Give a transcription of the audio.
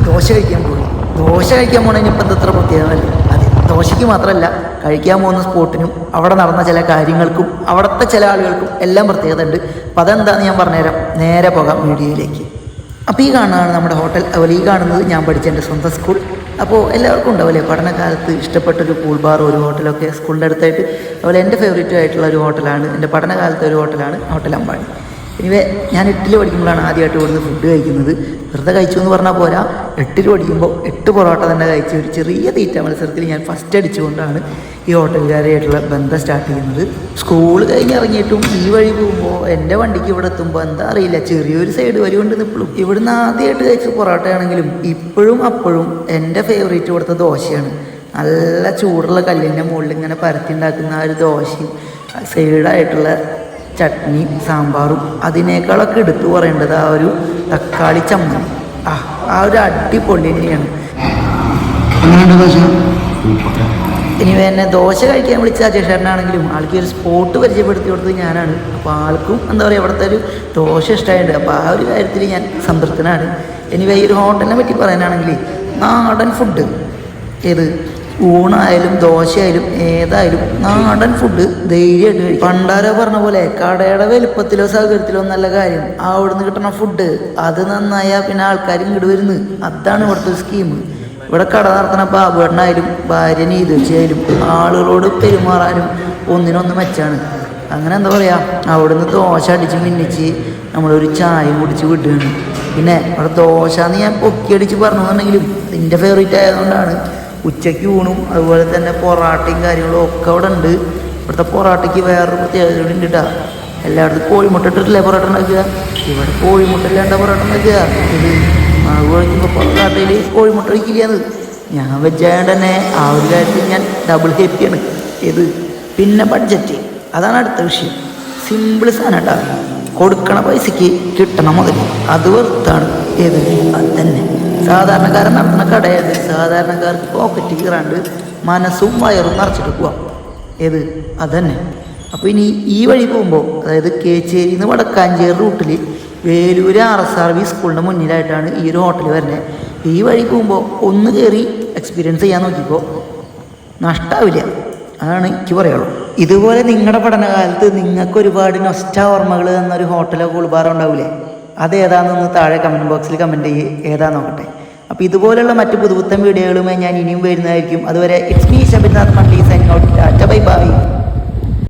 ദോശ കഴിക്കാൻ പോയി. ദോശ കഴിക്കാൻ പോകണമെങ്കിൽ ഇപ്പം എത്ര പ്രത്യേകമല്ല. അതെ, ദോശയ്ക്ക് മാത്രമല്ല, കഴിക്കാൻ പോകുന്ന സ്പോട്ടിനും അവിടെ നടന്ന ചില കാര്യങ്ങൾക്കും അവിടുത്തെ ചില ആളുകൾക്കും എല്ലാം പ്രത്യേകത ഉണ്ട്. അപ്പം അതെന്താണെന്ന് ഞാൻ പറഞ്ഞുതരാം. നേരെ പോകാം വീഡിയോയിലേക്ക്. അപ്പോൾ ഈ കാണുന്നതാണ് നമ്മുടെ ഹോട്ടൽ. അതുപോലെ ഈ കാണുന്നത് ഞാൻ പഠിച്ച എൻ്റെ സ്വന്തം സ്കൂൾ. അപ്പോൾ എല്ലാവർക്കും ഉണ്ടാവില്ലേ പഠനകാലത്ത് ഇഷ്ടപ്പെട്ടൊരു കൂൾ ബാർ, ഒരു ഹോട്ടലൊക്കെ സ്കൂളിൻ്റെ അടുത്തായിട്ട്. അതുപോലെ എൻ്റെ ഫേവറേറ്റ് ആയിട്ടുള്ള ഒരു ഹോട്ടലാണ്, എൻ്റെ പഠനകാലത്തെ ഒരു ഹോട്ടലാണ് ഹോട്ടൽ അമ്പാടി. എനിവേ ഞാൻ 8ൽ പഠിക്കുമ്പോഴാണ് ആദ്യമായിട്ട് ഇവിടുന്ന് ഫുഡ് കഴിക്കുന്നത്. വെറുതെ കഴിച്ചു എന്ന് പറഞ്ഞാൽ പോരാ, 8ൽ പഠിക്കുമ്പോൾ 8 പൊറോട്ട തന്നെ കഴിച്ച ഒരു ചെറിയ തീറ്റ മത്സരത്തിൽ ഞാൻ ഫസ്റ്റ് അടിച്ചുകൊണ്ടാണ് ഈ ഹോട്ടലുകാരായിട്ടുള്ള ബന്ധം സ്റ്റാർട്ട് ചെയ്യുന്നത്. സ്കൂൾ കഴിഞ്ഞിറങ്ങിയിട്ടും ഈ വഴി പോകുമ്പോൾ എൻ്റെ വണ്ടിക്ക് ഇവിടെ എത്തുമ്പോൾ എന്താ അറിയില്ല, ചെറിയൊരു സൈഡ് വരി കൊണ്ട് നിൽപ്പളും. ഇവിടുന്ന് ആദ്യമായിട്ട് കഴിച്ച പൊറോട്ടയാണെങ്കിലും ഇപ്പോഴും അപ്പോഴും എൻ്റെ ഫേവറേറ്റ് ഇവിടുത്തെ ദോശയാണ്. നല്ല ചൂടുള്ള കല്ലിൻ്റെ മുകളിൽ ഇങ്ങനെ പരത്തി ഉണ്ടാക്കുന്ന ആ ഒരു ദോശയും സൈഡായിട്ടുള്ള ചട്നി സാമ്പാറും, അതിനേക്കാളൊക്കെ എടുത്തു പറയേണ്ടത് ആ ഒരു തക്കാളി ചമ്മന്തി. ആ ഒരു അടിപൊളി തന്നെയാണ്. ഇനി എന്നെ ദോശ കഴിക്കാൻ വിളിച്ച അജേഷേട്ടനാണെങ്കിലും ആൾക്ക് ഒരു സ്പോട്ട് പരിചയപ്പെടുത്തി കൊടുത്തത് ഞാനാണ്. അപ്പോൾ ആൾക്കും എന്താ പറയുക, ഇവിടുത്തെ ഒരു ദോശ ഇഷ്ടമായിട്ടുണ്ട്. അപ്പോൾ ആ ഒരു കാര്യത്തിൽ ഞാൻ സംതൃപ്തനാണ്. ഇനി ഈ ഒരു ഹോട്ടലിനെ പറ്റി പറയാനാണെങ്കിൽ നാടൻ ഫുഡ്, ഏത് ഊണായാലും ദോശയായാലും ഏതായാലും നാടൻ ഫുഡ് ധൈര്യമായിട്ട് കഴിക്കും. പണ്ടാരോ പറഞ്ഞ പോലെ കടയുടെ വലുപ്പത്തിലോ സൗകര്യത്തിലോ നല്ല കാര്യം, അവിടുന്ന് കിട്ടുന്ന ഫുഡ് അത് നന്നായാൽ പിന്നെ ആൾക്കാർ ഇങ്ങോട്ട് വരുന്നത്. അതാണ് ഇവിടുത്തെ ഒരു സ്കീം. ഇവിടെ കട നടത്തുന്ന ബാബുവേട്ടനായാലും ഭാര്യ നീതുച്ചയായാലും ആളുകളോട് പെരുമാറാനും ഒന്നിനൊന്ന് മെച്ചാണ്. അങ്ങനെ എന്താ പറയുക, അവിടുന്ന് ദോശ അടിച്ച് മിന്നിച്ച് നമ്മളൊരു ചായ കുടിച്ച് വിടുകയാണ്. പിന്നെ അവിടെ ദോശ എന്ന് ഞാൻ പൊക്കിയടിച്ച് പറഞ്ഞെന്നുണ്ടെങ്കിലും എൻ്റെ ഫേവറേറ്റ് ആയതുകൊണ്ടാണ് ഉച്ചയ്ക്ക് ഊണും അതുപോലെ തന്നെ പൊറാട്ടയും കാര്യങ്ങളും ഒക്കെ അവിടെ ഉണ്ട്. ഇവിടുത്തെ പൊറാട്ടയ്ക്ക് വേറൊരു പ്രത്യേകത ഉണ്ട് കേട്ടോ. എല്ലായിടത്തും കോഴിമുട്ട ഇട്ടിട്ടില്ലേ പൊറോട്ട ഉണ്ടാക്കുക, ഇവിടെ കോഴിമുട്ട ഇല്ലാണ്ട പൊറോട്ട ഉണ്ടാക്കുക. ഇത് മാവ് കുഴക്കുമ്പോൾ പൊറോട്ടയിൽ കോഴിമുട്ട ഒഴിക്കില്ലാന്ന്. ഞാൻ വെച്ചായതുകൊണ്ട് തന്നെ ആ ഒരു കാര്യത്തിൽ ഞാൻ ഡബിൾ ഹാപ്പിയാണ്. ഇത് പിന്നെ ബഡ്ജറ്റ്, അതാണ് അടുത്ത വിഷയം. സിമ്പിൾ സാധനം കേട്ടോ. കൊടുക്കണ പൈസയ്ക്ക് കിട്ടണ മുതൽ അത് വെറുത്താണ്. ഏത് അത് തന്നെ സാധാരണക്കാരൻ നടത്തുന്ന കടയത് സാധാരണക്കാർക്ക് പോക്കറ്റ് കീറാണ്ട് മനസ്സും വയറും നിറച്ചിട്ട് പോവാം. ഏത് അതന്നെ. അപ്പോൾ ഇനി ഈ വഴി പോകുമ്പോൾ, അതായത് കേച്ചേരിയിൽ നിന്ന് വടക്കാഞ്ചേരി റൂട്ടിൽ വേലൂർ RSRV സ്കൂളിൻ്റെ മുന്നിലായിട്ടാണ് ഈ ഒരു ഹോട്ടൽ വരുന്നത്. ഈ വഴി പോകുമ്പോൾ ഒന്ന് കയറി എക്സ്പീരിയൻസ് ചെയ്യാൻ നോക്കിയപ്പോൾ നഷ്ടാവില്ല. അതാണ് എനിക്ക് പറയുള്ളൂ. ഇതുപോലെ നിങ്ങളുടെ പഠനകാലത്ത് നിങ്ങൾക്ക് ഒരുപാട് നൊസ്റ്റാ ഓർമ്മകൾ എന്നൊരു ഹോട്ടലോ കൂൾബാറോ ഉണ്ടാവില്ലേ? അതേതാണെന്ന് താഴെ കമൻറ്റ് ബോക്സിൽ കമൻറ്റ് ചെയ്യ്, ഏതാ നോക്കട്ടെ. അപ്പോൾ ഇതുപോലെയുള്ള മറ്റ് പുതുപുത്തൻ വീഡിയോകളുമായി ഞാൻ ഇനിയും വരുന്നതായിരിക്കും. അതുവരെ ഇറ്റ്സ് മീ ഷബിനാഥ് മണ്ടി signing out. Tata bye bye.